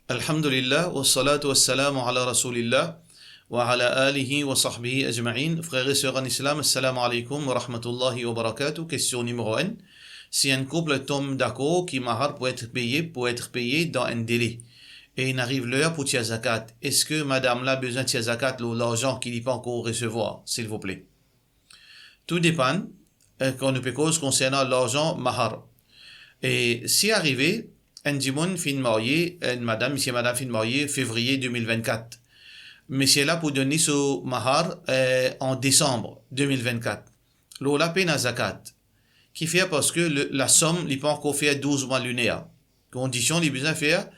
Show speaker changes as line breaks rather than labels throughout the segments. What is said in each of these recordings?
Alhamdulillah, wa salatu wa salamu ala rasulillah, wa ala alihi wa sahbihi ajma'in. Frères et sœurs en islam, assalamu alaikum wa rahmatullahi wa barakatuh. Question numéro 1. Si un couple tombe d'accord qui mahar pour être payé dans un délai, et il arrive l'heure pour tirer zakat, est-ce que madame là a besoin de tirer zakat l'argent qu'il n'est pas encore recevoir, s'il vous plaît? Tout dépend qu'on ne peut cause concernant l'argent mahar. Et si arrivé, un dimon fin marié, monsieur et madame fin marié, février 2024. Monsieur là pour donner ce mahar en décembre 2024. L'ola peine à zakat. Qui fait parce que la somme, il peut encore faire 12 mois lunaires. Condition, il besoin de faire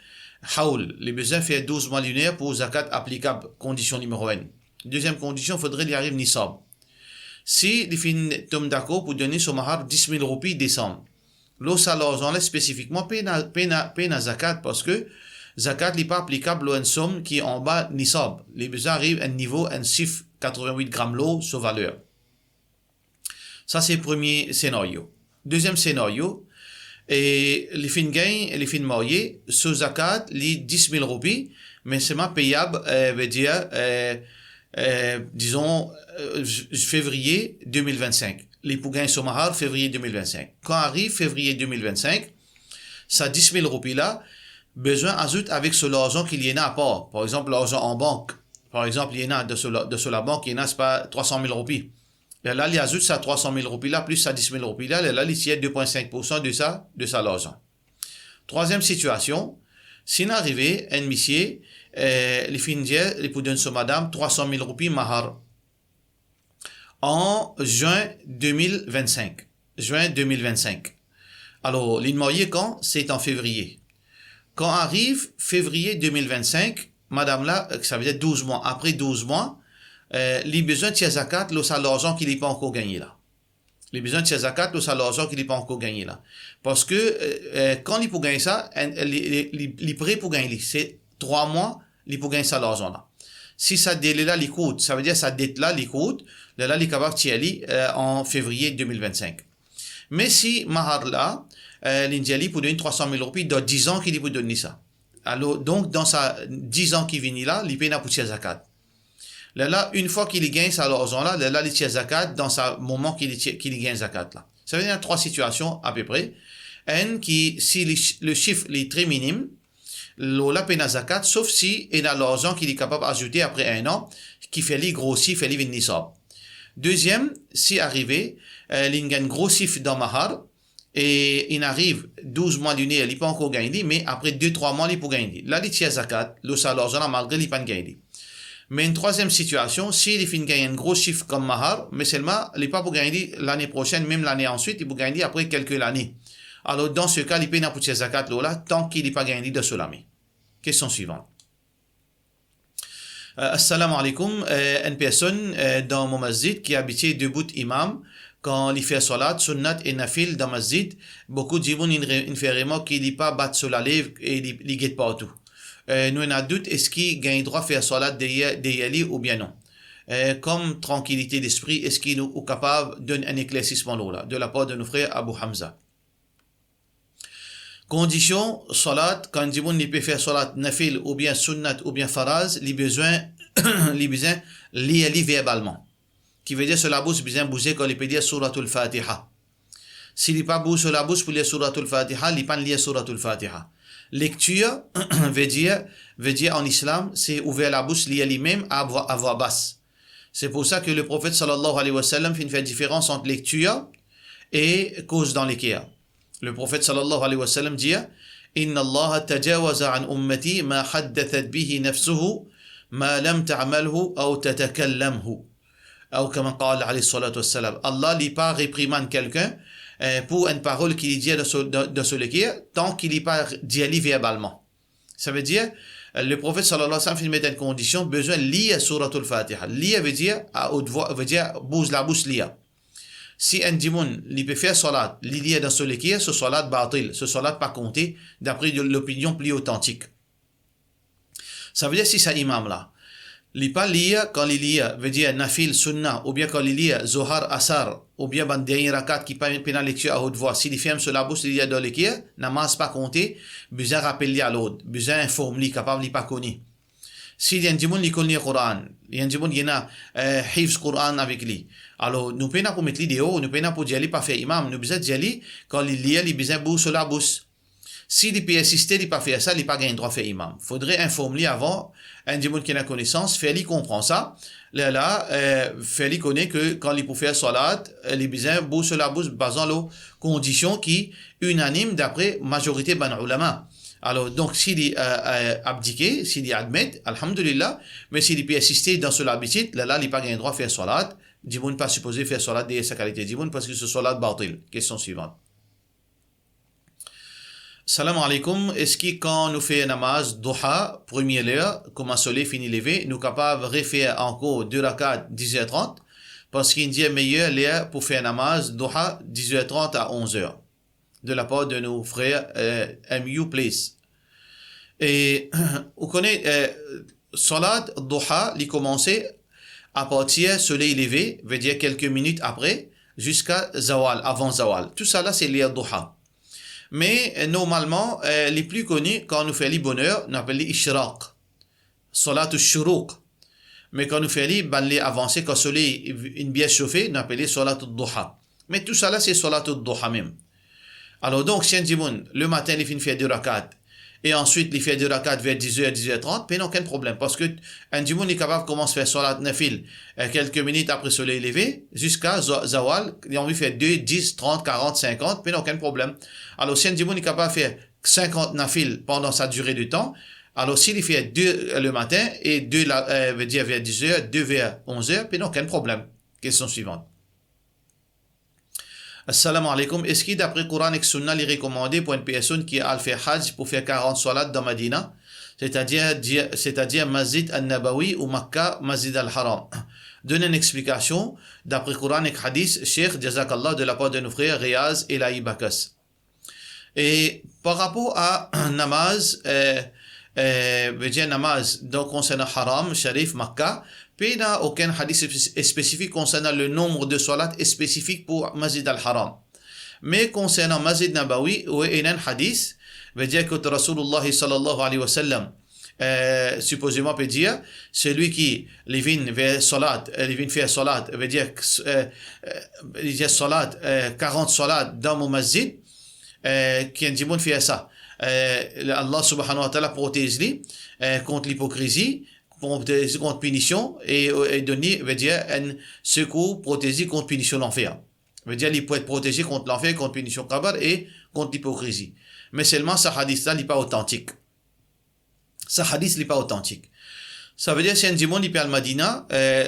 haoul. Il besoin de faire 12 mois lunaires pour zakat applicable. Condition numéro 1. Deuxième condition, il faudrait y arriver nisab. Si il fin tombe d'accord pour donner ce mahar 10 000 roupies décembre. L'eau, ça l'argent spécifiquement peine à zakat parce que zakat n'est pas applicable à une somme qui est en bas nisab. Les besoins arrivent à un niveau, un chiffre 88 grammes l'eau sur valeur. Ça, c'est le premier scénario. Deuxième scénario, et les fins gain, les fins mariés, ce zakat, les 10 000 roupies, mais c'est payable, veut dire, disons, février 2025. Les pour gagner son mahar février 2025. Quand arrive février 2025, ça 10 000 roupies là, besoin ajoute avec ce l'argent qu'il y en a à part. Par exemple, l'argent en banque. Par exemple, il y en a de la banque, il y en a, c'est pas 300 000 roupies. Et là, il ajoute ça 300 000 roupies là, plus ça 10 000 roupies là, là, il tient 2,5% de ça l'argent. Troisième situation, s'il arrivé, un monsieur, les fins dire, il peut donner sur madame 300 000 roupies mahar. En juin 2025. Juin 2025. Alors, l'inmarié quand? C'est en février. Quand arrive février 2025, madame là, ça veut dire 12 mois. Après 12 mois, les besoins de zakat, c'est l'argent qu'il n'est pas encore gagné là. Les besoins de zakat, c'est l'argent qu'il n'est pas encore gagné là. Parce que quand il peut gagner ça, les prêts pour gagner, c'est 3 mois, il peut gagner ça l'argent là. Si ça délai là, l'écoute, ça veut dire ça dette là, l'écoute, là, il est capable de en février 2025. Mais si mahar là, l'Indiali peut donner 300 000 roupies dans 10 ans qu'il peut donner ça. Alors, donc, dans sa 10 ans qui viennent là, il paye pour tirer zakat. Là, une fois qu'il gagne ça l'argent là, il tire zakat dans ce moment qu'il gagne zakat là. Ça veut dire 3 situations à peu près. Un qui, si le chiffre est très minime, la peine à zakat, sauf si il a l'argent qu'il est capable d'ajouter après 1 an, qui fait les grossir, fait les nisab. Deuxième, si arrivé, il gagne gros chiffre dans mahar, et il arrive 12 mois lunaire, il n'est pas encore gagné, mais après 2-3 mois, il peut gagner. Là, il tire zakat, l'argent malgré il n'est pas gagné. Mais une troisième situation, s'il fin gagne un gros chiffre comme mahar, mais seulement, il n'est pas pour gagner l'année prochaine, même l'année ensuite, il peut gagner après quelques années. Alors, dans ce cas, il paye pour tirer zakat là, tant qu'il n'est pas gagné de cela. Question suivante. Assalamu alaikum. Une personne dans mon masjid qui habitait debout imam, quand il fait salat, sunnat et nafil dans masjid, beaucoup de gens il fait vraiment qu'il n'est pas battu sur la lèvre et il guette partout. Nous on a doute, est-ce qu'il gagne droit à faire salat d'yali ou bien non? Comme tranquillité d'esprit, est-ce qu'il est capable de donner un éclaircissement là, de la part de nos frères Abu Hamza? Condition, salat, quand il peut faire salat nafil ou bien sunnat ou bien faraz, les besoins lire verbalement. Qui veut dire sur la bouche, besoin bouger quand il peut dire suratul Fatiha. S'il n'est pas bouge sur la bouche pour lire suratul Fatiha, il ne peut pas lire suratul Fatiha. Lecture veut dire en islam, c'est ouvrir la bouche, lire lui-même à voix basse. C'est pour ça que le prophète sallallahu alayhi wa sallam fait une différence entre lecture et cause dans l'équerre. Le prophète sallallahu alayhi wa sallam dit Inna Allah tajawaza an ummati ma haddathat bihi nafsuhu ma lam ta'malhu ou tatakallamhu. Ou comme qala alayhi salatu wassalam. Allah n'est pas réprimande quelqu'un pour une parole qu'il dit de ce l'équerre tant qu'il n'est pas dit verbalement. Ça veut dire le prophète sallallahu alayhi wa sallam met une condition besoin de lire suratul Fatiha. Lire veut dire à haute voix, veut dire bouge la bouche lire. Si un dimoun il peut faire salat, il y a dans ce l'équerre, ce salat batil, ce salat pas compté d'après l'opinion plus authentique. Ça veut dire si ça imam là, li pas liya quand il lit veut dire nafil sunna ou bien quand il lit zohar asar ou bien ban dernier rakat qui pas une lecture à haute voix, s'il ferme sur la bouche il y a dans l'équipe namaz pas compté besoin rappeler à l'autre besoin informer li capable li pas connu. S'il y a un dimoun li connaît le Coran, il y a un dimoun qui a hifz Coran avec lui. Alors, nous pouvons pour mettre l'idéo, nous pouvons pour dire pas faire imam, nous besoin dire quand il lit, il besoin bouche sur la bouche. S'il peut assister, il pas faire ça, il pas gagner droit faire imam. Faudrait informer avant un dimoun qui a la connaissance, faire lui comprendre ça. Là, faire lui connaître que quand il peut faire salat, il besoin bouche sur la bouche basant les conditions qui unanime d'après majorité ban ulama. Alors, donc, s'il est abdiqué, s'il est admet, alhamdulillah, mais s'il peut assister dans son habitude, là, il n'a pas gagné droit à faire salat. Dimoun pas supposé faire salat de sa qualité. Dimoun parce que ce salat batil. Question suivante. Salam alaikum. Est-ce que quand nous faisons namaz, duha, première heure, comme un soleil finit levé, nous sommes capables de refaire encore 2 rakats 10h30? Parce qu'il dit meilleur l'heure pour faire namaz, duha, 10h30 à 11h. De la part de nos frères MU Place. Et vous connaissez, salat duha, il commençait à partir soleil levé, veut dire quelques minutes après, jusqu'à zawal, avant zawal. Tout ça là, c'est l'heure duha. Mais normalement, les plus connus, quand nous faisons les bonheurs, nous appelons les ishraq. Salat al-shuruq. Mais quand nous faisons les avancés, quand le soleil est bien chauffé, nous appelons salat al-duha. Mais tout ça là, c'est salat al-duha même. Alors donc, si un dimoun, le matin, il fait 2 rakats, et ensuite, il fait 2 rakats vers 10h, 10h30, mais non, aucun problème. Parce que un dimoun est capable de commencer à faire salat nafil quelques minutes après le soleil levé, jusqu'à zawal, il a envie de faire 2, 10, 30, 40, 50, mais non, aucun problème. Alors, si un dimoun est capable de faire 50 nafil pendant sa durée de temps, alors s'il fait 2 le matin, et 2 veut dire vers 10h, 2 vers 11h, mais non, aucun problème. Question suivante. Assalamu alaikum. Est-ce que d'après Coran et Sunna, il est recommandé pour une personne qui a fait Hajj pour faire 40 salats dans Medina, c'est-à-dire Masjid al-Nabawi ou Makkah, Masjid al-Haram? Donne une explication d'après Coran et Hadith, Cheikh Jazakallah, de la part de nos frères Riaz et Laï Bakas. Et par rapport à namaz, veut dire namaz, donc concernant Haram, Sharif, Makkah, puis il n'y a aucun hadith spécifique concernant le nombre de salats spécifique pour Masjid al-Haram. Mais concernant Masjid Nabawi, il y a un hadith, veut dire que Rasulullah sallallahu alayhi wa sallam, supposément peut dire, celui qui vient vers salat, vient faire salat, veut dire, salat, 40 salats dans mon masjid, qui dit bon fait ça. Allah subhanahu wa ta'ala protège lui contre l'hypocrisie, contre punition et donner veut dire un secours protégé contre punition l'enfer. Veut dire il peut être protégé contre l'enfer, contre punition kabar et contre l'hypocrisie. Mais seulement ce hadith là n'est pas authentique. Ce hadith n'est pas authentique. Ça veut dire si un dimanche il peut à Medina,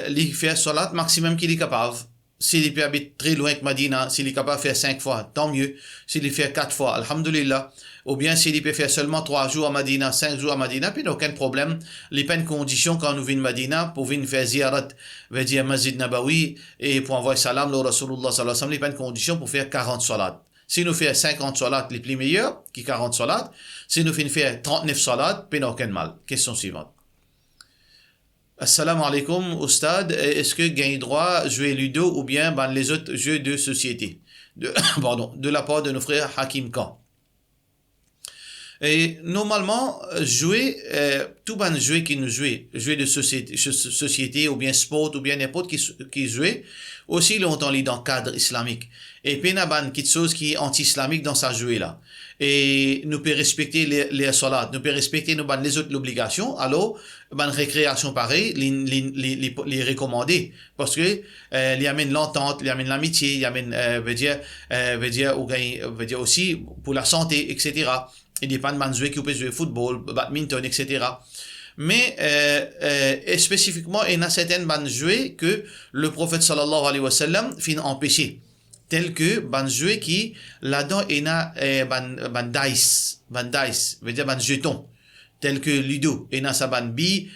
il fait salat maximum qu'il est capable. S'il peut habiter très loin que Medina, s'il est capable de faire 5 fois, tant mieux. S'il fait 4 fois, alhamdulillah. Ou bien s'il peut faire seulement 3 jours à Medina, 5 jours à Medina, puis il n'y a aucun problème. Les pas une condition quand nous venons à Medina pour venir faire ziyarat, veut dire Masjid Nabawi, et pour envoyer salam au Rasulullah sallallahu alayhi wa sallam, il n'y a pas une condition pour faire 40 salats. Si nous faisons 50 salats, les plus meilleurs, qui 40 salats. Si nous faisons 39 salats, puis il n'y a aucun mal. Question suivante. Assalamu alaikum, Oustad. Est-ce que gagne droit à jouer Ludo ou bien les autres jeux de société? De la part de nos frères Hakim Khan. Et normalement, jouer, tout ban jouer qui nous jouer de société ou bien sport ou bien n'importe qui jouer, aussi longtemps dans le cadre islamique. Et puis, il y a quelque chose qui est anti-islamique dans sa jouer là. Et nous pouvons respecter les salats, nous pouvons respecter les autres obligations, alors, récréation pareil, les recommander. Parce que, il y amène l'entente, il y amène l'amitié, il y amène, veut dire aussi pour la santé, etc. Il n'y a pas de jouer qui peut jouer football, badminton, etc. Mais spécifiquement, il y a certaines bandes jouées que le prophète sallallahu alayhi wa sallam finit empêcher. Tel que ban jouet qui là-dedans il y a ban dice, veut dire ban jeton. Tel que Ludo, il y a sa ban bi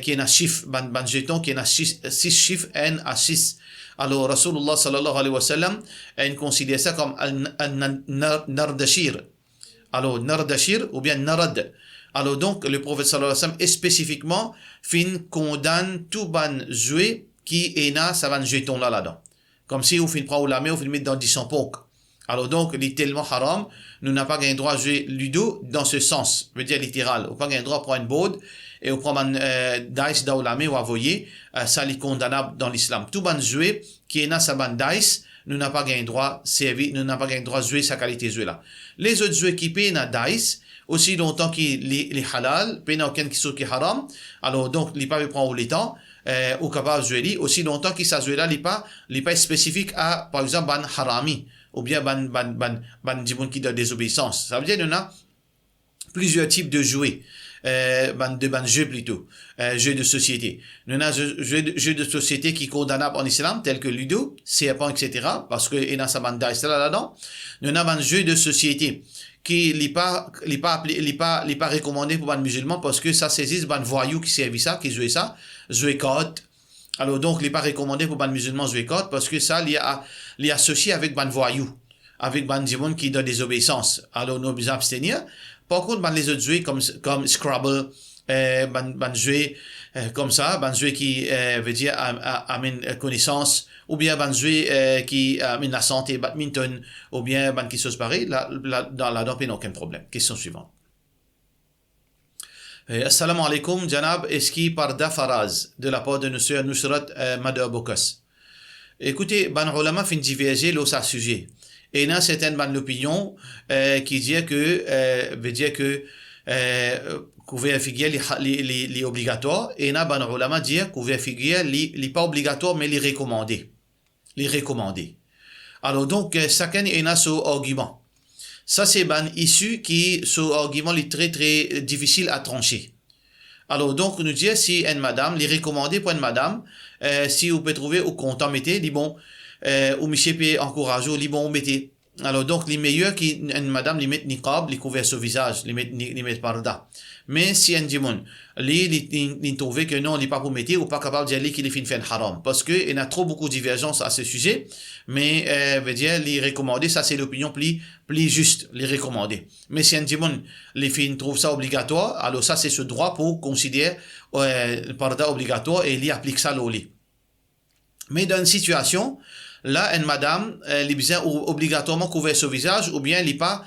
qui a chiffre, ban jeton qui a 6 chiffres n à 6. Alors Rasulullah sallallahu alayhi wa sallam il considère ça comme un nardashir. Alors nardashir ou bien narad. Alors donc, le prophète sallallahu alayhi wa sallam, spécifiquement, fin condamne tout ban jouet qui est là, ça va jeton là-dedans. Comme si on fin prend la main, on fin mettre dans 10 poke. Alors donc, il est tellement haram, nous n'avons pas un droit de jouer ludo dans ce sens, veut dire littéral. On n'a pas un droit de prendre une board et on prend un dice dans la main ou avoyer, ça est condamnable dans l'islam. Tout ban jouet qui est là, ça ban dice, nous n'avons pas un droit servir, nous n'avons pas un droit de jouer sa qualité de jouet là. Les autres jouets qui payent na dice, aussi longtemps qu'il est halal, payent aucun qui sont qui haram, alors donc, il pas prendre le temps, ou capable de jouer aussi longtemps qu'il s'agit là, il pas spécifique à, par exemple, ban harami, ou bien ban djibon qui donne désobéissance. Ça veut dire qu'il y en a plusieurs types de jouets, ban jeux plutôt, jeux de société. Nous avons jeux de société qui sont condamnables en islam, tels que Ludo, serpent, etc., parce que il y a sa bande d'Aïs là-dedans. Nous avons un jeu de société qui n'est pas recommandé pour les musulmans parce que ça saisit ban voyous qui servent ça, qui jouent ça, jouer code. Alors donc, il n'est pas recommandé pour les musulmans jouer code parce que ça, il est associé avec ban voyous, avec ban djibon qui donne des obéissances. Alors, nous devons abstenir. Par contre, ban les autres jeux comme Scrabble, ban jeux comme ça, ban jeux qui veut dire amène connaissance, ou bien ban jeux qui amène la santé, badminton, ou bien ban qui chose pareil, là-dedans, il n'y a aucun problème. Question suivante. Assalamu alaikum, Janab, Eski Parda Faraz, de la part de Monsieur Nusrat Madar Bokas. Écoutez, ban ulama fin diverger là sur ce sujet. Et il y a certaines ban l'opinion qui dit que, veut dire que, couvert figuier les obligatoires, et il y a ban ulama dire couvert figuier les pas obligatoires, mais les recommandés. Les recommandés. Alors donc, chacun y a son argument. Ça, c'est ban issu qui, son argument est très, très difficile à trancher. Alors, donc, nous dit, si une madame, les recommandés pour une madame, si vous pouvez trouver au content, mettez, les bons, ou monsieur peut encourager, les bons, mettez. Alors, donc, les meilleurs qui, une madame, les mettent niqab, les couverts sur le visage, les mettent parda. Mais si un dimon, les trouve que non, les pas pour mettre, ou pas capable de dire qu'il est fin haram. Parce que, il y a trop beaucoup de divergences à ce sujet. Mais, veut dire, les recommandés, ça c'est l'opinion plus juste, les recommandés. Mais si un dimon, les filles trouvent ça obligatoire, alors ça c'est ce droit pour considérer, parda obligatoire et il applique ça au lit. Mais dans une situation, là, une madame, elle est besoin obligatoirement couvrir son visage, ou bien elle pas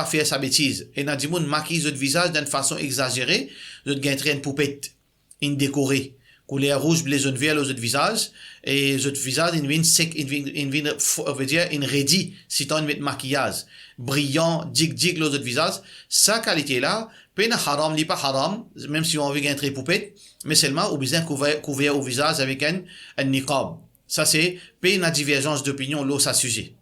fait sa bêtise. Et n'a dit, moun maquille votre visage d'une façon exagérée, vous gagnez une poupette, une décorée, couleur rouge, bleu, jaune, vert, votre visage, et votre visage, il vient sec, il vient, veut dire, il ready, si t'as une maquillage, brillant, dig, votre visage, sa qualité-là, peine haram, n'est pas haram, même si on veut gagner une poupette, mais seulement, ou besoin couvrir au visage avec un niqab. Ça, c'est une divergence d'opinion là, ça sujet.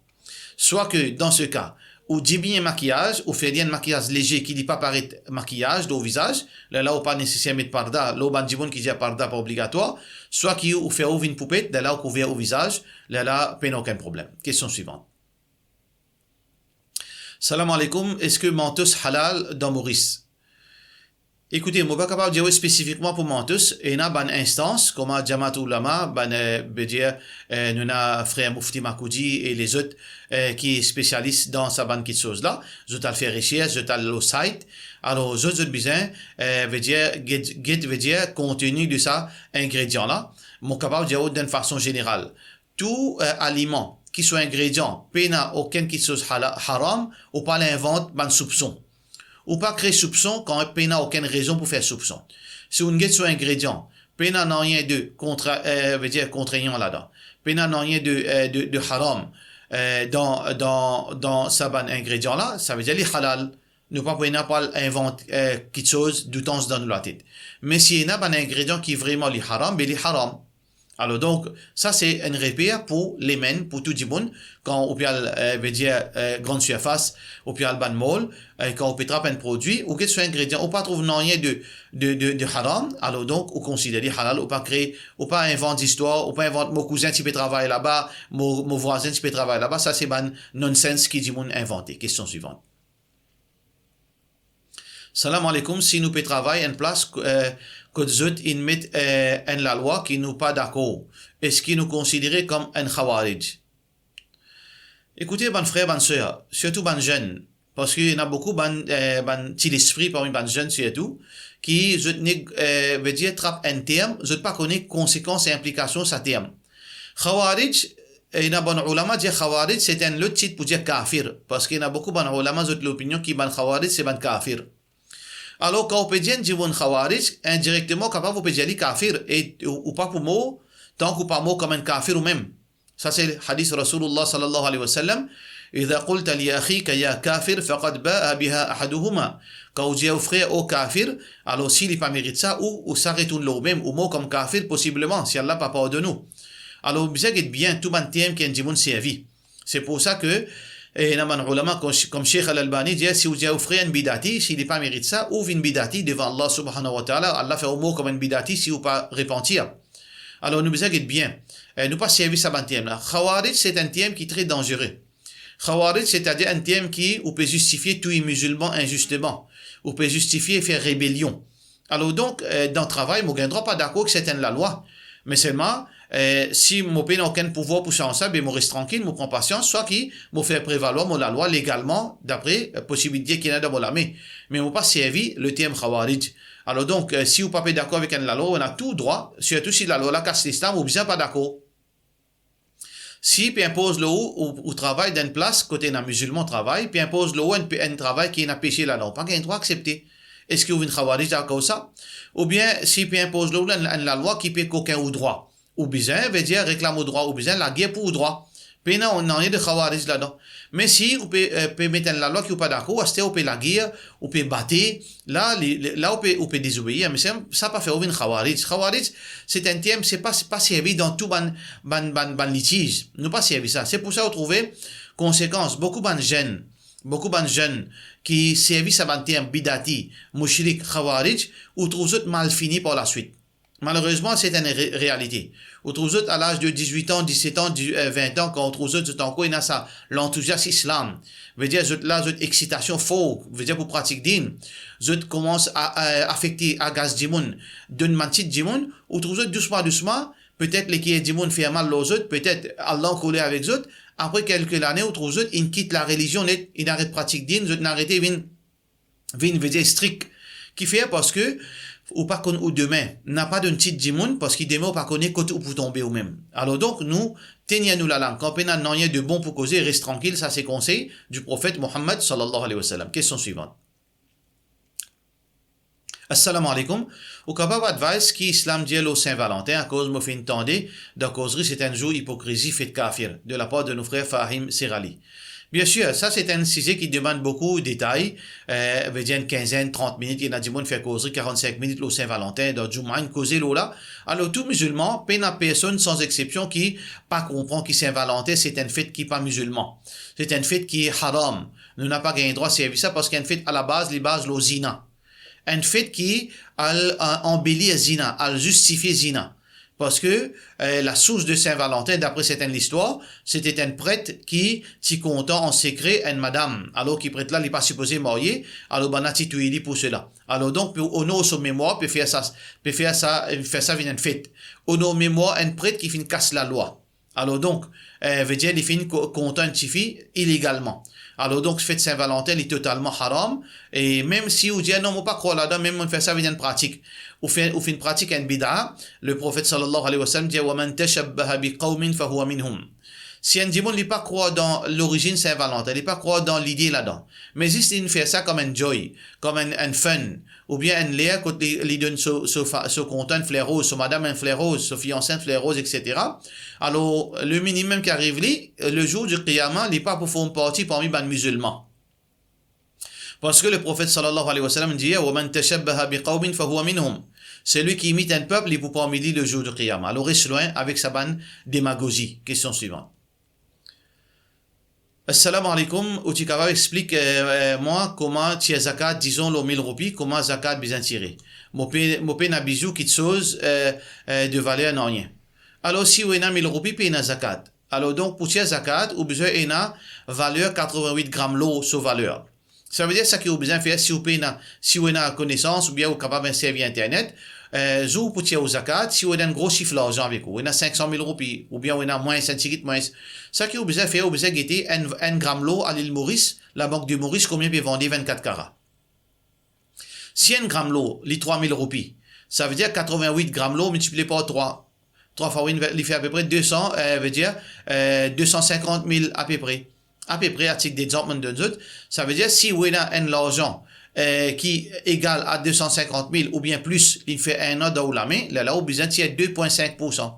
Soit que, dans ce cas, ou dit bien maquillage, ou fait bien un maquillage léger qui dit pas paraître maquillage au visage, là, ou pas nécessaire mettre parda, là, ou ban djibon qui dit parda pas obligatoire, soit qui ou fait ouvrir une poupette, là, ou couvert au visage, là, peine aucun problème. Question suivante. Salam alaikum, est-ce que mentos halal dans Maurice? Écoutez, moi, pas capable de dire spécifiquement pour mentos, et il y a une instance, comme Jamaat Ulama, veut dire, nous avons frère Mufti Makoudi et les autres, qui est spécialiste dans sa bande de choses-là. Je t'ai fait recherche, je t'ai le site. Alors, je t'ai besoin, veut dire, veut dire, contenu de ça, ingrédient-là. Moi, capable de dire d'une façon générale. Tout, aliment, qui soit ingrédient, n'a aucun qui soit haram, ou pas l'invente, ban soupçon. Ou pas créer soupçon quand il n'a aucune raison pour faire soupçon. Si on get sur ingrédient, il n'a rien de veut dire contraignant là-dedans. Il n'a rien de haram dans sa ban ingrédient là, ça veut dire les halal. Nous pas inventer quelque chose d'où on se donne la tête. Mais s'il y a un ingrédient qui est vraiment les haram, ben les haram. Alors donc, ça c'est un repère pour les men, pour tout le monde, quand on peut veut dire grande surface, on peut ban mall, quand on peut trapper un produit, ou quel soit ingrédient, on pas trouver rien de haram, alors donc on considère halal, on pas créer, on pas inventer d'histoire, on pas inventer mon cousin qui peut travailler là-bas, mon voisin qui peut travailler là-bas, ça c'est ban nonsense qui dit moun inventé. Question suivante. Salam alaikum, si nous peut travailler en place, que zut in met en la loi qui nous pas d'accord, est-ce qu'il nous considérait comme un khawarij? Écoutez, ban frère, ban sœur, surtout ban jeune, Parce qu'il y en a beaucoup, petit l'esprit parmi les jeunes surtout, qui, veut dire, trappe un terme, je ne pas connaître conséquences et implications de ce terme. Khawarij, il y a bon ulama dire Khawarij, c'est un autre titre pour dire kafir. Parce qu'il y en a beaucoup bon ulama qui ont l'opinion qui ban Khawarij, c'est ban kafir. Alors, quand on peut dire un Khawarij, indirectement, capable, on peut dire kafir, ou pas pour mot, tant qu'on pas mot comme un kafir ou même. Ça, c'est le hadith Rasulullah sallallahu alayhi wa sallam. إذا قلت لأخيك يا كافر فقد باء بها أحدهما. Quand on dit au frère au kafir, alors s'il n'est pas mérite ça, ou ça retourne le même, ou mot comme kafir, possiblement, si Allah n'a pas de nous. Alors, vous savez bien, tout le thème qui est un servi. C'est pour ça que, comme Sheikh Al-Albani dit, si vous dites au frère un bidati, s'il n'est pas mérite ça, ouvre une bidati devant Allah subhanahu wa ta'ala, Allah fait au mot comme un bidati si vous pas repentir. Alors, nous savez bien, nous pas servi ça ban thème là. Khawarij, c'est un thème qui est très dangereux. Khawarij, c'est-à-dire un thème qui, on peut justifier tout musulman injustement. On peut justifier faire rébellion. Alors donc, dans le travail, je ne suis pas d'accord que c'est la loi. Mais seulement, si je n'ai aucun pouvoir pour changer ça, je reste tranquille, je prends patience, soit qui me fait prévaloir la loi légalement, d'après la possibilité qu'il y a dans la main. Mais je n'ai pas servi le thème Khawarij. Alors donc, si vous n'êtes pas d'accord avec la loi, on a tout droit, surtout si la loi la casse l'islam, vous n'êtes pas d'accord. Si puis impose le haut au travail d'une place, côté d'un musulman travail, puis impose le haut un travail qui n'a péché la loi, pas qu'il droit accepter. Est-ce que vous venez Khawarij d'accord ça? Ou bien, si puis impose le haut la loi qui paie qu'aucun au droit. Ou bien, veut dire réclame au droit, ou bien la guerre pour au droit. Puis non, on n'a rien de Khawarij là-dedans. Mais si vous pouvez mettre la loi qui n'est pas d'accord, vous pouvez la guerre, vous pouvez battre, là, vous pouvez désobéir, mais ça pas fait ouvrir Khawarij. Khawarij, c'est un thème, c'est pas servi dans tout ban litige. Nous pas servi ça. C'est pour ça, vous trouvez, conséquence, beaucoup de jeunes qui servent à ban thème, bidati, mushrik, Khawarij, ou trouvent mal fini par la suite. Malheureusement, c'est une réalité. On trouve à l'âge de 18 ans, 17 ans, 20 ans, quand on trouve tout en quoi il y a ça, l'enthousiasme islam. Veut dire, là, cette excitation faux, veut dire pour pratiquer din. Zut commence à affecter, à gaz dimoun, d'une mantit dimoun, on trouve doucement, peut-être les qui est dimoun fait mal aux autres, peut-être Allah collé avec eux. Après quelques années, on trouve ils quittent la religion, ils arrêtent de pratiquer din, ils n'arrêtent veut dire strict. Qui fait parce que, ou pas qu'on ou demain n'a pas d'un titre d'immun parce qu'il demain ou pas connaît côté ou pour tomber ou même. Alors donc nous tenons la langue. Quand on n'a rien de bon pour causer, reste tranquille. Ça c'est conseil du prophète Mohammed sallallahu alayhi wa sallam. Question suivante. Assalamu alaikum. Au capable advice qui islam dit au Saint-Valentin à cause me fait entendre de causerie c'est un jour hypocrisie fait kafir de la part de nos frères Fahim Serali. Bien sûr, ça c'est un sujet qui demande beaucoup de détails. Veut dire une quinzaine, 30 minutes, il y en a du monde fait causerie 45 minutes au Saint-Valentin, dans Jum'ah, causer là. Alors tout musulman, peine à personne sans exception qui pas comprend que Saint-Valentin c'est une fête qui pas musulman. C'est une fête qui est haram. Nous n'a pas gagné droit à servir ça parce qu'une fête à la base, les bases le zina. Une fête qui a embelli zina, a justifié zina. Parce que la source de Saint-Valentin, d'après certaines histoires, c'était un prêtre qui, si content en secret, une madame, alors qui prêtre là, il n'est pas supposé marier, alors banati tu pour cela. Alors donc, au nom de son mémoire, peut faire ça vient une fête. Au nom de mémoire, un prêtre qui fait casse la loi. Alors donc, veut dire, il fait content une fille illégalement. Alors donc, fête Saint-Valentin est totalement haram. Et même si vous dites, non, on ne pas croire là-dedans, même on fait ça vient une pratique. Ou fait une pratique en bid'a, le prophète sallallahu alayhi wa sallam dit, وَمَنْ تَشَبَّهَ بِقَوْمٍ فَهُوَ مِنْهُمْ. Si un démon n'est pas croire dans l'origine Saint-Valentin, il n'est pas croire dans l'idée là-dedans. Mais juste il fait ça comme un joy, comme un fun, ou bien un l'air quand il donne ce content un fleur rose, ce madame un fleur rose, ce fiancé un fleur rose, etc. Alors, le minimum qui arrive là, le jour du qiyamah, il n'est pas pour faire une partie parmi les musulmans. Parce que le prophète sallallahu alayhi wa sallam dit, وَمَنْ تَشَبَّهَ بِقَوْمٍ فَهُوَ مِنْهُمْ. Celui qui imite un peuple, il peut pas parmi lui le jour du qiyamah. Alors, reste loin avec sa bonne démagogie. Question suivante. Assalamu alaikum. Utikara explique moi comment tirer zakat, disons le 1000 roupies, comment zakat bien tirer. Mopé na bisou qui chose de valeur non rien. Alors si on a 1000 roupies puis na zakat. Alors donc pour tirer zakat, ou besoin na valeur 88 grammes l'eau sur valeur. Ça veut dire ça qu'il a besoin de faire si on a connaissance ou bien on est capable de servir internet. Zou pour tirer au zakat, si on a un gros chiffre d'argent avec vous, on a 500 000 roupies, ou bien on a moins 5 moins. Ça qui est obligé de faire, obligé de guetter un gramme l'eau à l'île Maurice, la banque de Maurice, combien peut vendre 24 carats. Si un gramme l'eau, les 3 000 roupies, ça veut dire 88 grammes l'eau multiplié par 3. 3 fois 1, il fait à peu près 200, veut dire 250 000 à peu près. À peu près, à titre d'exemple, ça veut dire si on a un argent qui est égal à 250 000 ou bien plus, il fait un an dans la main, là, au besoin, il y a 2,5%.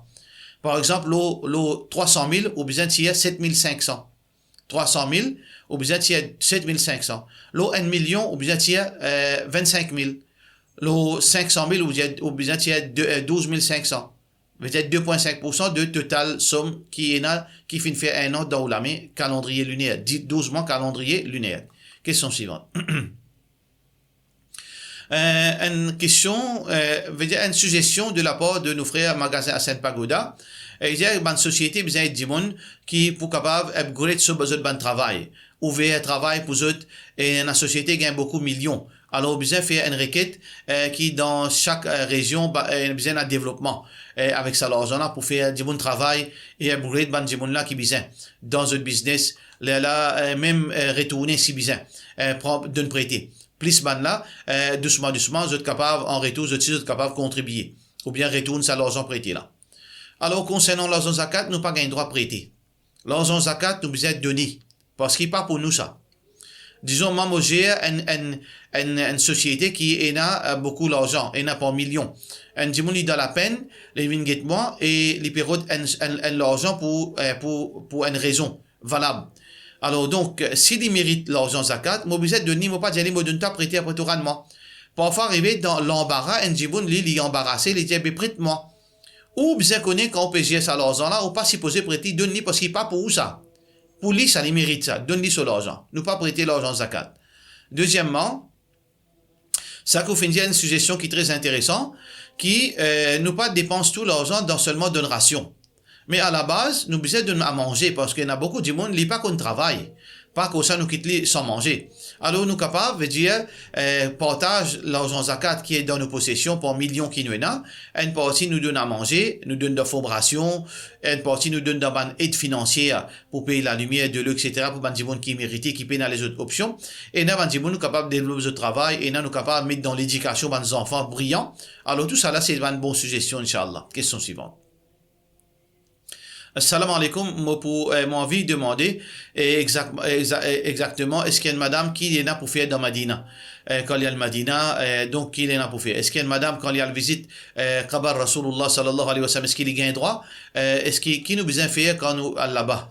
Par exemple, l'eau 300 000, au besoin, il y a 7 500. 300 000, au besoin, il y a 7 500. L'eau 1 million, au besoin, il y a 25 000. L'eau 500 000, au besoin, il y a 12 500. Peut-être 2,5% de total somme qui finit faire un an dans la main, calendrier lunaire. 12 mois calendrier lunaire. Question suivante. Une question, une suggestion de la part de nos frères magasins à Sainte-Pagoda. Il y a une société, besoin de monde qui pour capable upgrade ce besoin de travail. Ouvrir un travail pour eux, et une société gagne beaucoup de millions. Alors, besoin de faire une requête qui, dans chaque région, besoin d'un développement avec ça l'argent-là pour faire du bon travail et upgrade du monde là qui besoin dans un business, là, même retourner si besoin, de prêter. Plus là, doucement, vous êtes capable, en retour, vous êtes capable de contribuer. Ou bien retourne ça l'argent prêté là. Alors, concernant l'argent zakat, nous pas gain droit prêter. L'argent zakat, nous besoin de donner. Parce qu'il n'est pas pour nous ça. Disons, moi, j'ai une société qui a beaucoup d'argent, et n'a pas millions. Un dimanche, il a la peine, les vingts moi, et les périodes, l'argent pour une raison valable. Alors, donc, s'il mérite l'argent zakat, moi, besoin de donner, moi, pas d'y aller, moi, de ne pas prêter après tout rendement. Parfois, arriver dans l'embarras, un dimanche, il est embarrassé, il dit, prête-moi. Ou, bien connaît quand on peut gérer ça l'argent là, ou pas supposé prêter, donne-lui parce qu'il n'est pas pour où ça. Pour lui, ça lui mérite ça. Donne-lui sur l'argent. Ne pas prêter l'argent zakat. Deuxièmement, ça qu'on fait une suggestion qui est très intéressante, qui nous pas dépense tout l'argent dans seulement d'une ration. Mais à la base, nous besoin de à manger parce qu'il y a beaucoup de monde qui pas qu'on travaille. Pas que ça nous quitte sans manger. Alors nous capables de dire partage l'argent zakat qui est dans nos possessions pour millions qui nous en. Une partie nous donne à manger, nous donne de formation, une partie nous donne de aide financière pour payer la lumière, de l'eau, etc. pour des gens qui méritent, qui paient dans les autres options. Et nous des gens nous capables de développer le travail et nous capables de mettre dans l'éducation des enfants brillants. Alors tout ça là c'est une bonne suggestion, Inch'Allah. Question suivante. Assalamu alaikum, moi pour mon envie de demander exactement est-ce qu'il y a une madame qui est là pour faire dans Madina quand il y a le Madina donc qui est là pour faire est-ce qu'il y a une madame quand il y a la visite Qabar Rasulullah sallallahu alayhi wa sallam est-ce qu'il y a un droit est-ce qui nous besoin faire quand nous là-bas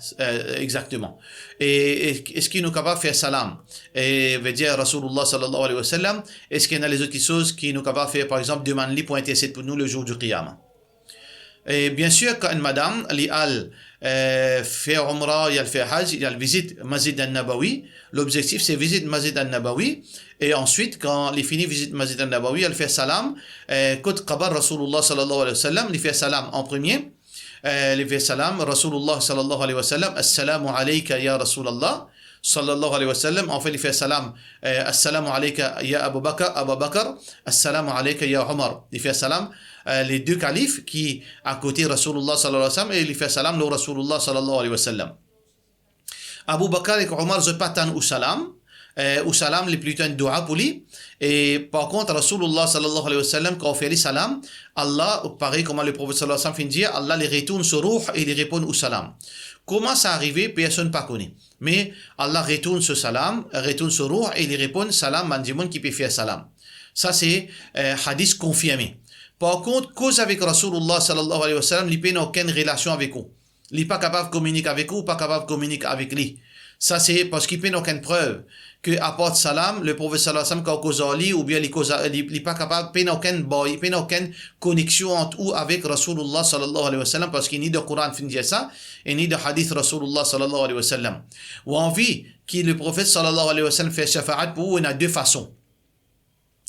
exactement et est-ce qu'il nous capable de faire salam et veut dire Rasulullah sallallahu alayhi wa sallam est-ce qu'il y a les autres choses qui nous capable de faire par exemple demander pour intercéder pour nous le jour du Qiyamah. Et bien sûr, quand une madame, fait Umrah, il fait Hajj, il visite Masjid al-Nabawi. L'objectif, c'est visite Masjid al-Nabawi. Et ensuite, quand il finit visite Masjid al-Nabawi, elle fait salam. Côte Qabar Rasulullah sallallahu alayhi wa sallam, il fait salam en premier. Il fait salam, Rasulullah sallallahu alayhi wa sallam, Assalamu alayka ya Rasulallah. Sallallahu alayhi wa sallam, en fait, il fait salam, Assalamu alayka ya Abu Bakr, Assalamu alayka ya Umar. Il fait salam, les deux califes qui, à côté Rasulullah sallallahu alayhi wa sallam, et il fait salam, le Rasulullah sallallahu alayhi wa sallam. Abu Bakr et Umar, je patan ou salam, les plutôt un dua pour lui. Et par contre, Rasulullah sallallahu alayhi wa sallam, quand on fait les salam, Allah, pareil comme le prophète sallallahu alayhi wa sallam dit, Allah les retourne sur ruh et il répond au salam. Comment ça arrive, personne ne connaît. Mais Allah retourne ce salam, retourne ce ruh et il répond salam, mandimoun qui peut faire salam. Ça c'est hadith confirmé. Par contre, cause avec Rasulullah sallallahu alayhi wa sallam, il n'a aucune relation avec vous. Il n'est pas capable de communiquer avec vous, pas capable de communiquer avec lui. Ça c'est parce qu'il n'a aucune preuve que apporte salam, le prophète sallallahu alayhi wa sallam, quand cause Ali, ou bien il n'est pas capable, il n'a aucune connexion entre ou avec Rasulullah sallallahu alayhi wa sallam, parce qu'il n'y a ni de Coran fin dire ça, et ni de hadith Rasulullah sallallahu alayhi wa sallam. Ou envie que le prophète sallallahu alayhi wa sallam fait shafa'at pour vous, on a deux façons.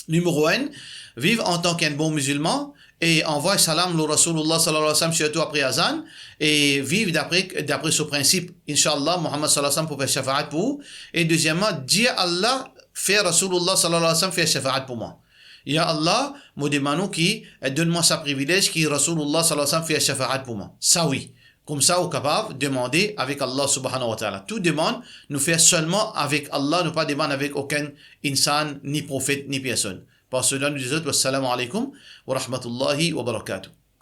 Numéro 1, vivre en tant qu'un bon musulman et envoie salam le Rasulullah sallallahu alayhi wa sallam surtout après Azan et vivre d'après ce principe. Inch'Allah, Muhammad sallallahu alayhi wa sallam pour faire shafa'at pour vous. Et deuxièmement, dire Allah, faire Rasulullah sallallahu alayhi wa sallam faire shafa'at pour moi. Ya Allah, moi demandons qui donne-moi sa privilège qui Rasulullah sallallahu alayhi wa sallam fait shafa'at pour moi. Ça oui. Comme ça, on est capable de demander avec Allah subhanahu wa ta'ala. Tout demande, nous fait seulement avec Allah, nous pas demander avec aucun insan, ni prophète, ni personne. Par cela, nous disons, wassalamu alaikum wa rahmatullahi wa barakatuh.